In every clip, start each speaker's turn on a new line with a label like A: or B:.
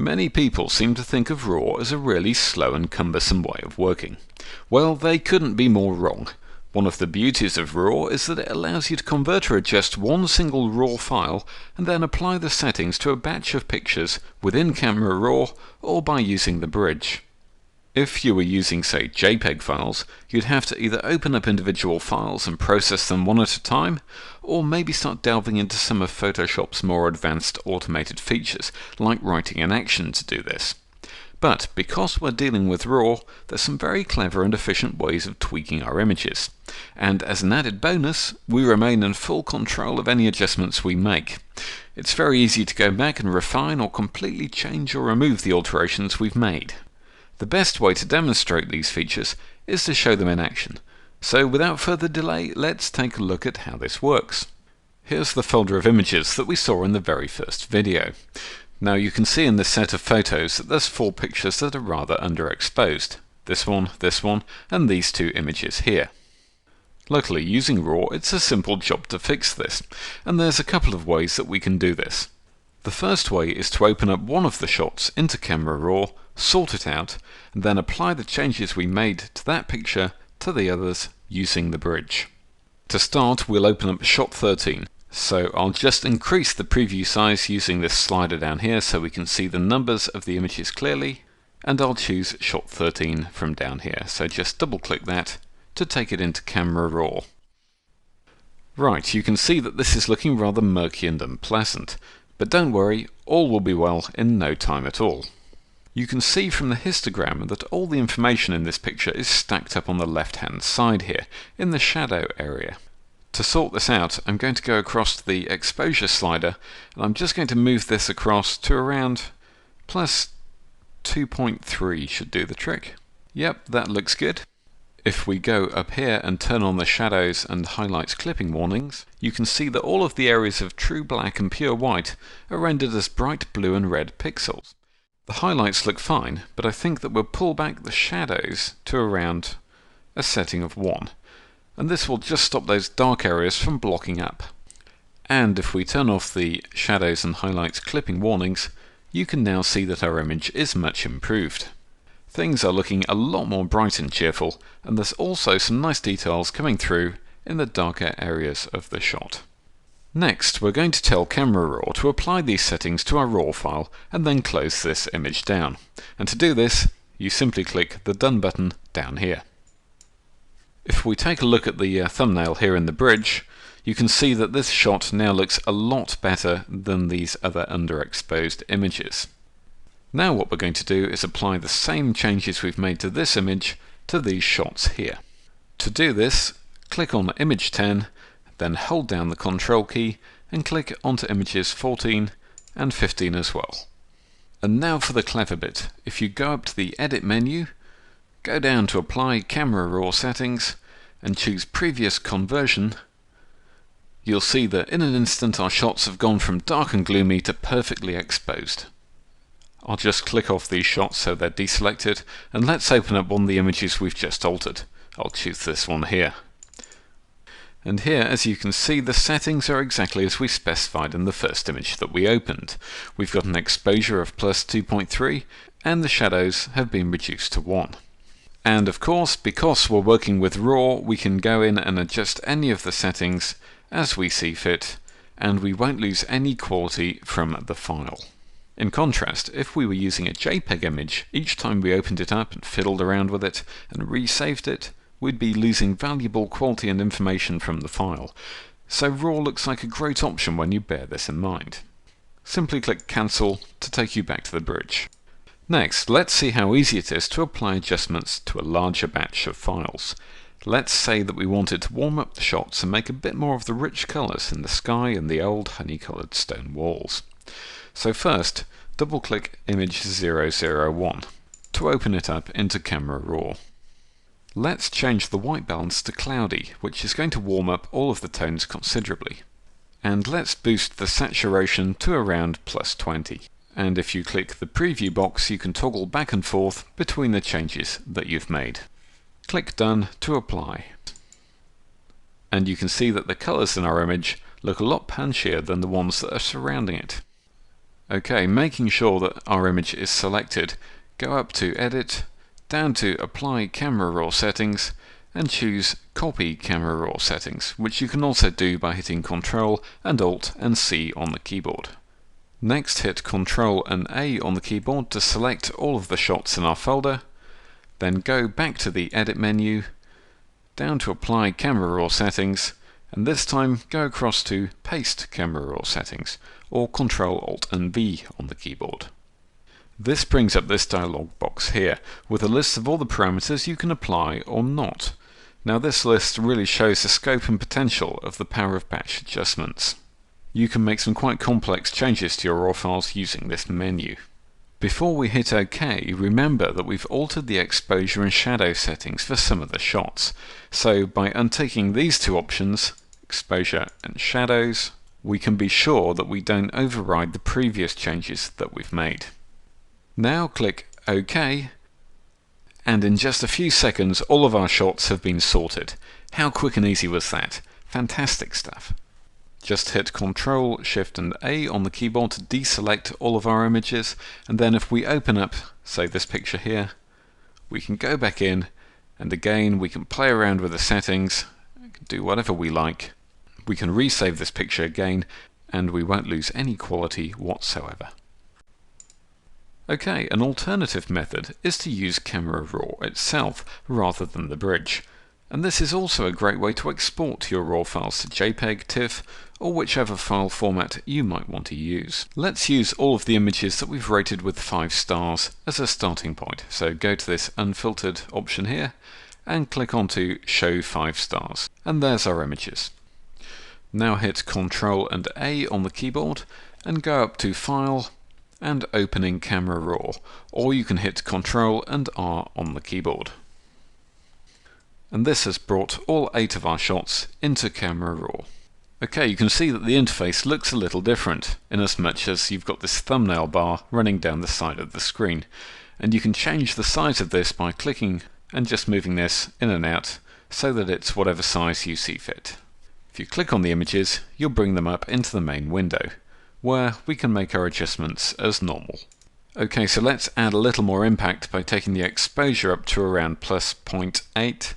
A: Many people seem to think of RAW as a really slow and cumbersome way of working. Well, they couldn't be more wrong. One of the beauties of RAW is that it allows you to convert or adjust one single RAW file and then apply the settings to a batch of pictures within Camera Raw or by using the bridge. If you were using, say, JPEG files, you'd have to either open up individual files and process them one at a time, or maybe start delving into some of Photoshop's more advanced automated features, like writing an action to do this. But because we're dealing with RAW, there's some very clever and efficient ways of tweaking our images. And as an added bonus, we remain in full control of any adjustments we make. It's very easy to go back and refine or completely change or remove the alterations we've made. The best way to demonstrate these features is to show them in action. So without further delay, let's take a look at how this works. Here's the folder of images that we saw in the very first video. Now you can see in this set of photos that there's 4 pictures that are rather underexposed. This one, and these 2 images here. Luckily, using RAW, it's a simple job to fix this, and there's a couple of ways that we can do this. The first way is to open up one of the shots into Camera Raw, sort it out, and then apply the changes we made to that picture to the others using the bridge. To start, we'll open up shot 13, so I'll just increase the preview size using this slider down here so we can see the numbers of the images clearly, and I'll choose shot 13 from down here, so just double click that to take it into Camera Raw. Right, you can see that this is looking rather murky and unpleasant, but don't worry, all will be well in no time at all. You can see from the histogram that all the information in this picture is stacked up on the left-hand side here, in the shadow area. To sort this out, I'm going to go across to the exposure slider, and I'm just going to move this across to around plus 2.3 should do the trick. Yep, that looks good. If we go up here and turn on the shadows and highlights clipping warnings, you can see that all of the areas of true black and pure white are rendered as bright blue and red pixels. The highlights look fine, but I think that we'll pull back the shadows to around a setting of 1, and this will just stop those dark areas from blocking up. And if we turn off the shadows and highlights clipping warnings, you can now see that our image is much improved. Things are looking a lot more bright and cheerful, and there's also some nice details coming through in the darker areas of the shot. Next, we're going to tell Camera Raw to apply these settings to our RAW file and then close this image down. And to do this, you simply click the Done button down here. If we take a look at the thumbnail here in the bridge, you can see that this shot now looks a lot better than these other underexposed images. Now what we're going to do is apply the same changes we've made to this image to these shots here. To do this, click on Image 10, then hold down the Control key and click onto images 14 and 15 as well. And now for the clever bit. If you go up to the Edit menu, go down to Apply Camera Raw Settings and choose Previous Conversion, you'll see that in an instant our shots have gone from dark and gloomy to perfectly exposed. I'll just click off these shots so they're deselected, and let's open up one of the images we've just altered. I'll choose this one here. And here, as you can see, the settings are exactly as we specified in the first image that we opened. We've got an exposure of plus 2.3, and the shadows have been reduced to 1. And of course, because we're working with RAW, we can go in and adjust any of the settings as we see fit, and we won't lose any quality from the file. In contrast, if we were using a JPEG image, each time we opened it up and fiddled around with it and resaved it, we'd be losing valuable quality and information from the file. So RAW looks like a great option when you bear this in mind. Simply click Cancel to take you back to the bridge. Next, let's see how easy it is to apply adjustments to a larger batch of files. Let's say that we wanted to warm up the shots and make a bit more of the rich colours in the sky and the old honey-coloured stone walls. So first, double-click image 001 to open it up into Camera Raw. Let's change the white balance to cloudy, which is going to warm up all of the tones considerably. And let's boost the saturation to around plus 20. And if you click the preview box, you can toggle back and forth between the changes that you've made. Click Done to apply. And you can see that the colours in our image look a lot punchier than the ones that are surrounding it. Okay, making sure that our image is selected, go up to Edit, down to Apply Camera Raw Settings, and choose Copy Camera Raw Settings, which you can also do by hitting Ctrl and Alt and C on the keyboard. Next, hit Ctrl and A on the keyboard to select all of the shots in our folder, then go back to the Edit menu, down to Apply Camera Raw Settings, and this time go across to Paste Camera Raw Settings, or Ctrl Alt and V on the keyboard. This brings up this dialog box here, with a list of all the parameters you can apply or not. Now this list really shows the scope and potential of the power of batch adjustments. You can make some quite complex changes to your raw files using this menu. Before we hit OK, remember that we've altered the exposure and shadow settings for some of the shots. So by unticking these two options, exposure and shadows, we can be sure that we don't override the previous changes that we've made. Now click OK, and in just a few seconds all of our shots have been sorted. How quick and easy was that? Fantastic stuff. Just hit Ctrl, Shift and A on the keyboard to deselect all of our images, and then if we open up, say this picture here, we can go back in, and again we can play around with the settings, do whatever we like. We can resave this picture again, and we won't lose any quality whatsoever. Okay, an alternative method is to use Camera Raw itself rather than the bridge. And this is also a great way to export your RAW files to JPEG, TIFF, or whichever file format you might want to use. Let's use all of the images that we've rated with 5 stars as a starting point. So go to this unfiltered option here and click onto Show 5 stars. And there's our images. Now hit Ctrl and A on the keyboard and go up to File and Opening Camera Raw, or you can hit Ctrl and R on the keyboard. And this has brought all 8 of our shots into Camera Raw. Okay, you can see that the interface looks a little different, inasmuch as you've got this thumbnail bar running down the side of the screen. And you can change the size of this by clicking and just moving this in and out so that it's whatever size you see fit. If you click on the images, you'll bring them up into the main window, where we can make our adjustments as normal. Okay, so let's add a little more impact by taking the exposure up to around plus 0.8.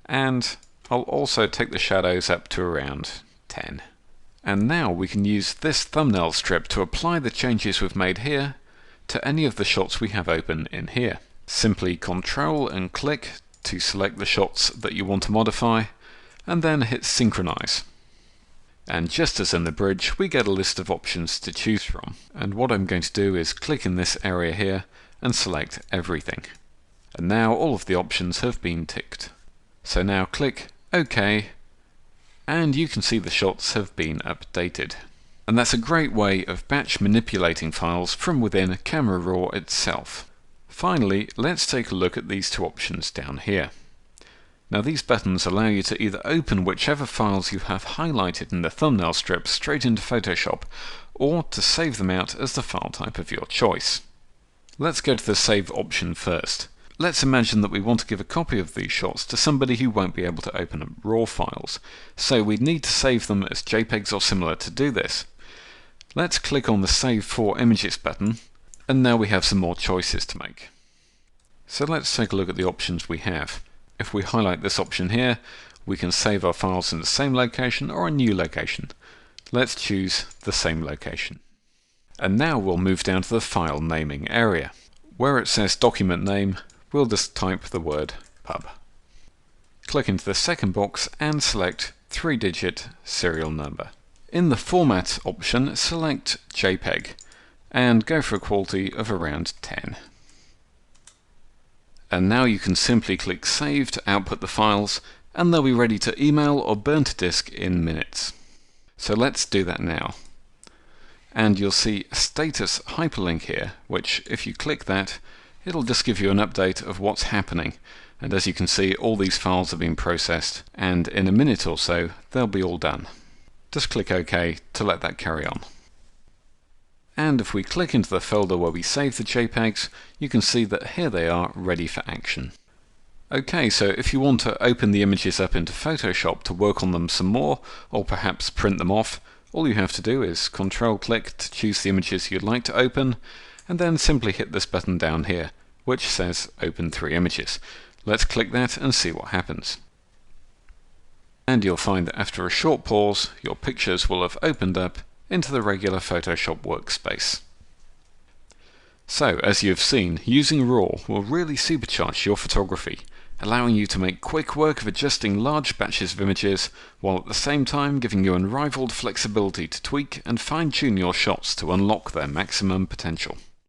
A: And I'll also take the shadows up to around 10. And now we can use this thumbnail strip to apply the changes we've made here to any of the shots we have open in here. Simply Ctrl and click to select the shots that you want to modify, and then hit Synchronize. And just as in the bridge, we get a list of options to choose from. And what I'm going to do is click in this area here and select everything. And now all of the options have been ticked. So now click OK, and you can see the shots have been updated. And that's a great way of batch manipulating files from within Camera Raw itself. Finally, let's take a look at these two options down here. Now these buttons allow you to either open whichever files you have highlighted in the thumbnail strip straight into Photoshop, or to save them out as the file type of your choice. Let's go to the Save option first. Let's imagine that we want to give a copy of these shots to somebody who won't be able to open up RAW files, so we'd need to save them as JPEGs or similar to do this. Let's click on the Save for Images button, and now we have some more choices to make. So let's take a look at the options we have. If we highlight this option here, we can save our files in the same location or a new location. Let's choose the same location. And now we'll move down to the file naming area. Where it says document name, we'll just type the word pub. Click into the second box and select 3-digit serial number. In the Format option, select JPEG and go for a quality of around 10. And now you can simply click Save to output the files, and they'll be ready to email or burn to disk in minutes. So let's do that now. And you'll see a status hyperlink here, which if you click that, it'll just give you an update of what's happening. And as you can see, all these files have been processed, and in a minute or so, they'll be all done. Just click OK to let that carry on. And if we click into the folder where we save the JPEGs, you can see that here they are ready for action. Okay, so if you want to open the images up into Photoshop to work on them some more, or perhaps print them off, All you have to do is Control-click to choose the images you'd like to open, and then simply hit this button down here, which says Open 3 images. Let's click that and see what happens. And you'll find that after a short pause, your pictures will have opened up into the regular Photoshop workspace. So, as you've seen, using RAW will really supercharge your photography, allowing you to make quick work of adjusting large batches of images, while at the same time giving you unrivaled flexibility to tweak and fine-tune your shots to unlock their maximum potential.